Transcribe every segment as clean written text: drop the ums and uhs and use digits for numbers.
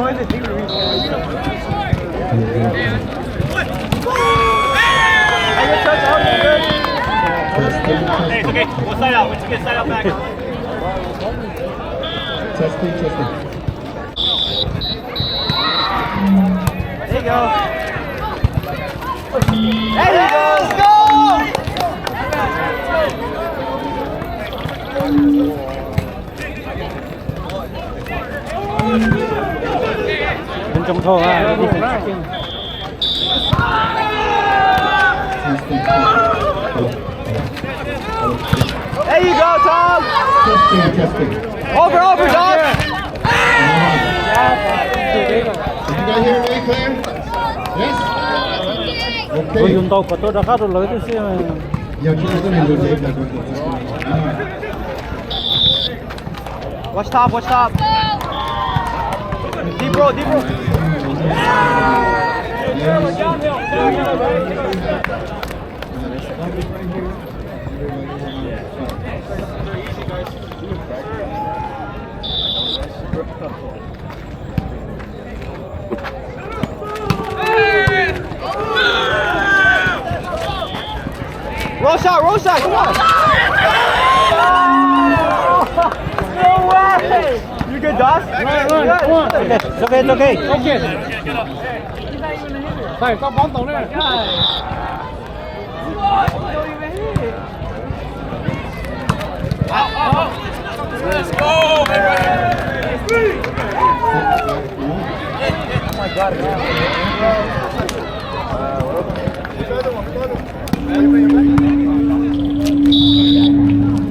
Hey, it's okay. We'll side out. Once you get side out back. Testing. There you go. There you go. Let's go. Bên trong thô ha, đi phải checking. There you go, Tom. Testing. Over, dog. Did you guys hear me clear? Yes? Tôi Okay. dùng tàu của tôi đã khá rồi lấy tôi xem. Yeah, keep it in the day. Watch top. Deep roll. Roll shot, come on. No way. You good, Doss? Run, come on. It's okay. Này, có bóng tổng này. Let's go, baby. Oh my God,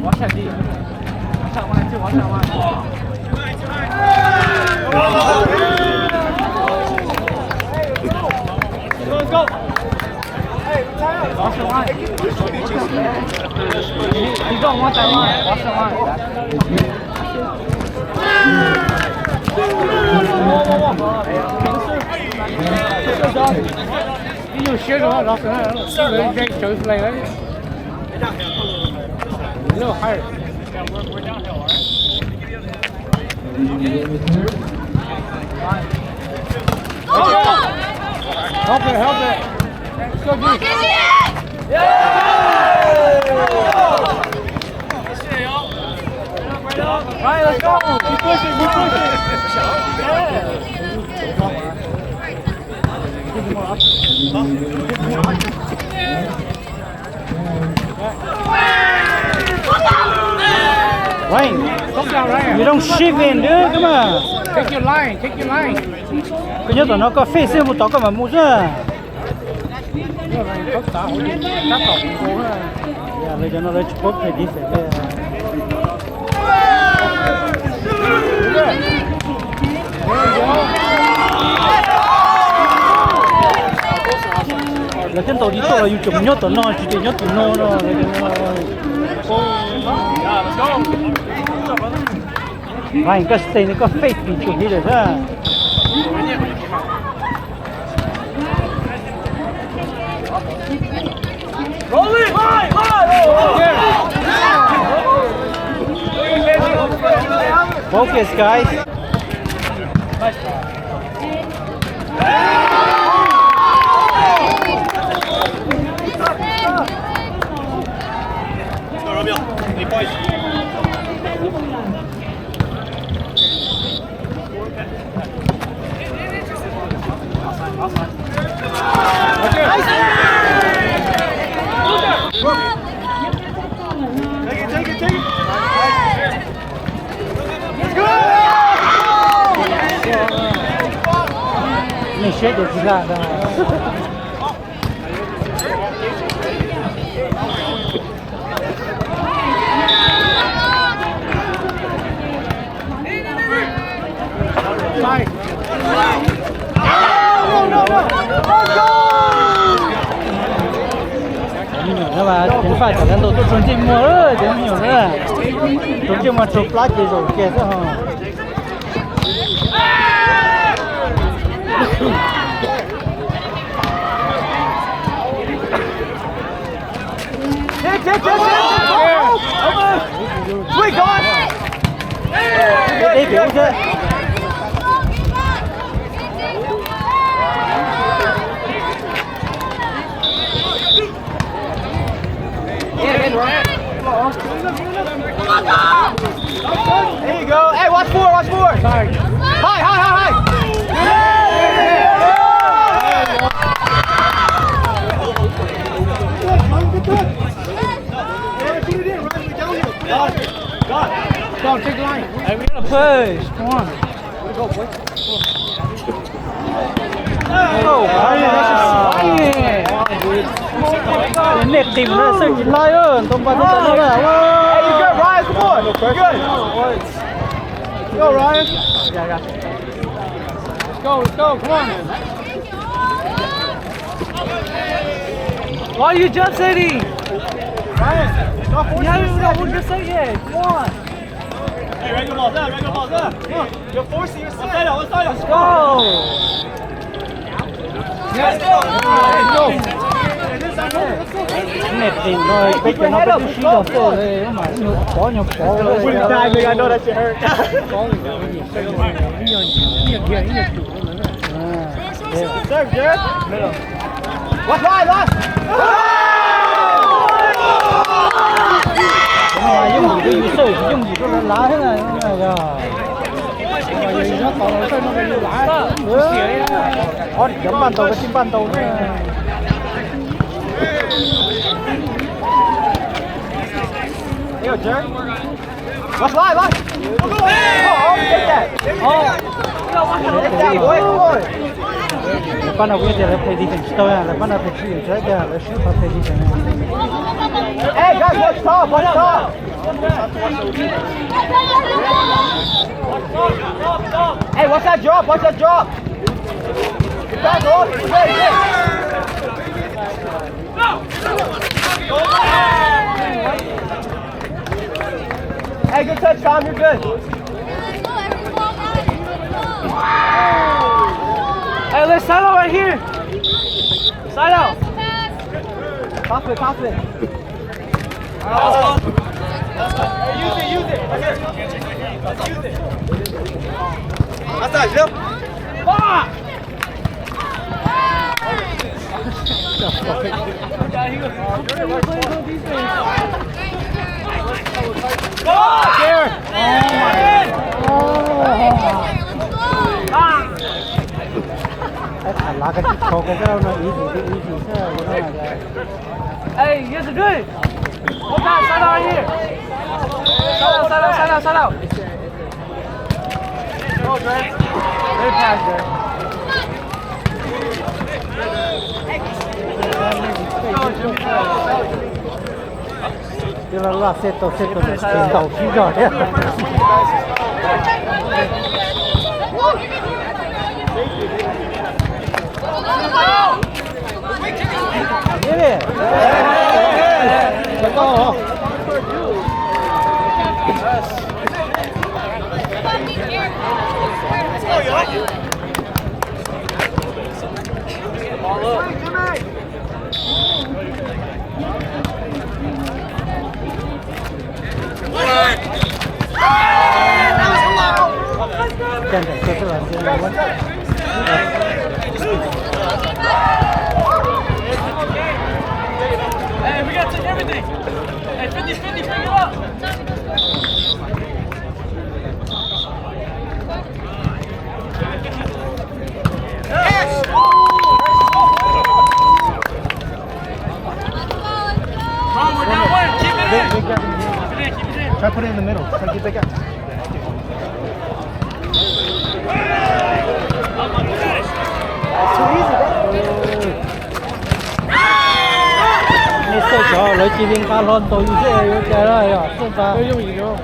Watch that deep. Watch out, 1 and 2. Watch out, 1. Let's go. Hey, watch the line. You don't want that line. Watch the line. Ví dụ xíu nữa nó sẽ gây chữ này đấy. A little higher. Yeah, we're downhill, all right? Help it. Let's go, G. Right, let's go. Keep pushing. Ryan, you don't shift in, dude. Come on. Take your line. Cái nhất là nó có phê xe một tóc cả mà mua ra. Yeah, lấy cho nó lấy chụp phải đi phải cái. Là cái tàu đi tàu là chụp nhốt tàu nó chỉ nhốt tàu nó rồi. Ryan, cái stay này có phê bị chụp đi rồi ha. Roll it! High! Focus, guys. Let's go, Romeo. Any points? Take it. Mình sẽ được gì ra đâu. Nhưng mà chính phải chẳng hạn tôi trốn chim mua đó, chứ nhiều nữa. Trốn chim mà chụp lá kia rồi kia chứ hả? Take. Sweet, go on. Đi kiểu chứ. There you go. Hey, watch forward, watch forward. Sorry. High, high, high, high. Go, take the line. Hey, we gotta push. Come on. Oh, nét tìm ra sự chính lai hơn. Tông bắn nó là. Hey, you good, Ryan? Come on. You good. Go, Ryan. Yeah. Let's go, come on. Why are you jump setting? Ryan, go for You haven't even got one good set yet. Come on. Hey, regular balls up, regular balls up. Come on. You're forcing your set. Let's go. Let's go. Let's go. Nét tìm rồi. Bây giờ nó bị xí đầu phô đây. Mà bỏ nhục bỏ. I know that shit hurt. Serve, Jared. Watch line, line. Dùng gì đi sợi, dùng gì cho nó lá thế này rồi. Nó còn nó bị lạ. Chấm bàn đầu, chấm bàn đầu này. Here, Jared. Watch line, line. Oh, take that. Oh. Take that, boy. Come on. Con nào biết là phải đi thành tôi là con nào phải chịu chết là shoot phải đi thành. Hey, guys, watch top, watch top. Hey, watch that drop, watch that drop. Get back, Lord. Hey, good touch, Tom, you're good. Hey, let's silo right here. Silo. Confident, confident. Use it. Let's use it. Outside, Jill. Fuck! Go! Here. Lá cái chiếc khô cái đâu nó ý gì sao nó là. Hey, you guys are good. Hold on, side out here. Side out. Go, Dre. Very fast, Dre. Chứ là set đầu chuyển đầu khí rồi đấy. Yeah. Let's go. Chân để cho các bạn xem luôn. Hey, we got to take everything. Hey, 50, bring it up. Yes! Come on, we're down one. Keep it in. Keep it in. Try to put it in the middle. Try to get back out. It's too easy, bro. Nè sơ cho lấy chi viên cá lon tôi như thế cái đó rồi, sơ ta. Tôi dùng gì đâu.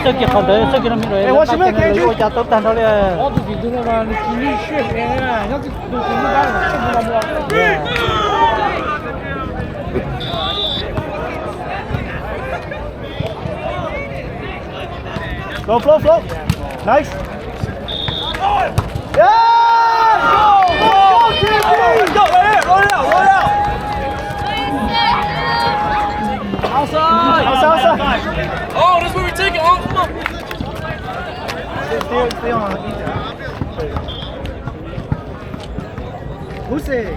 Sơ kia không đấy, sơ kia nó mình rồi. Hey, what's your name, Andrew? Ôi cha tốt tan đó đấy. Ó tụi chị tôi là chỉ đi xuyên nè, nó cái tụi chị nó đang là mua. Go, flow. Nice. Yeah! Go, TP! Go, right here. Roll it out. Outside. Oh, that's where we take it. Oh, come on. Stay on. Who's it?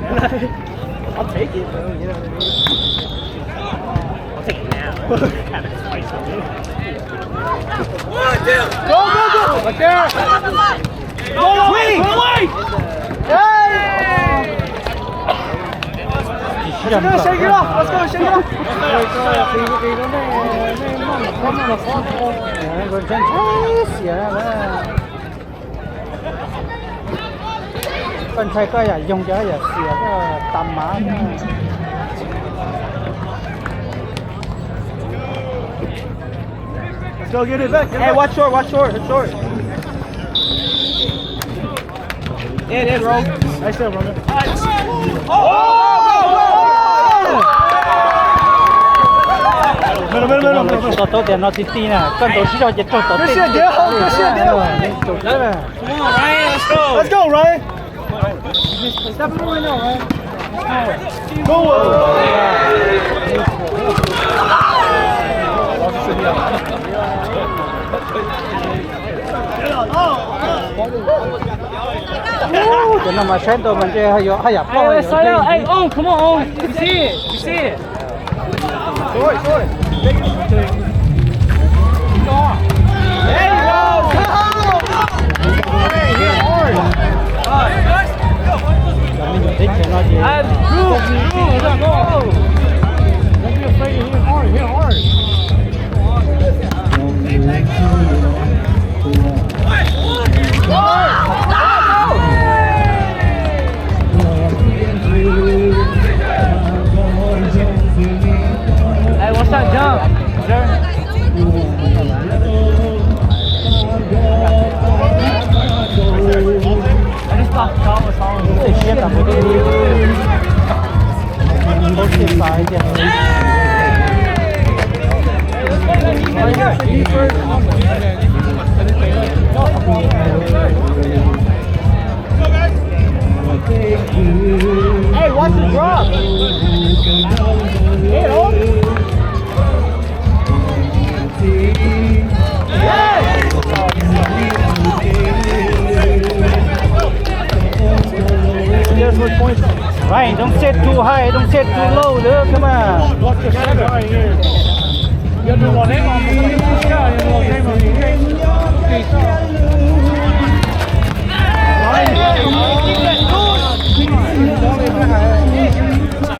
I'll take it, bro. You know what I mean? I'll take it now. Kind of spice on it. Go! Right there! Go away! Hey! Let's go, shake it off! Let's go, shake it off! Còn chân xỉa là con trai có dùng cho xỉa cái tầm má Let's go get it back. Hey, watch short, it's short. In, bro. Nice there, brother. Tao tốt tiền nó tí nè, con tổ chức cho dịch cho tổ Good shit, Dale. Good shit, Dale. Come on, Ryan, let's go. Let's go, Ryan. Step it right now, right? Cho nó mà xem tôi mình chơi hay hay Hey, let's start out. Hey, on, come on, on. You see it. You see it. Short. There you go. Hey, hit hard. thích cho nó gì Don't be afraid to hit hard, hit hard. Hey, what's that jump? I just thought Tom was home. cái shit là một cái gì tốt tuyệt vời kìa Hey, watch the drop. Hit home. Right, don't set too high, don't set too low nữa cơ mà. Watch the center right here. You do one aim on the sky, you do one aim on the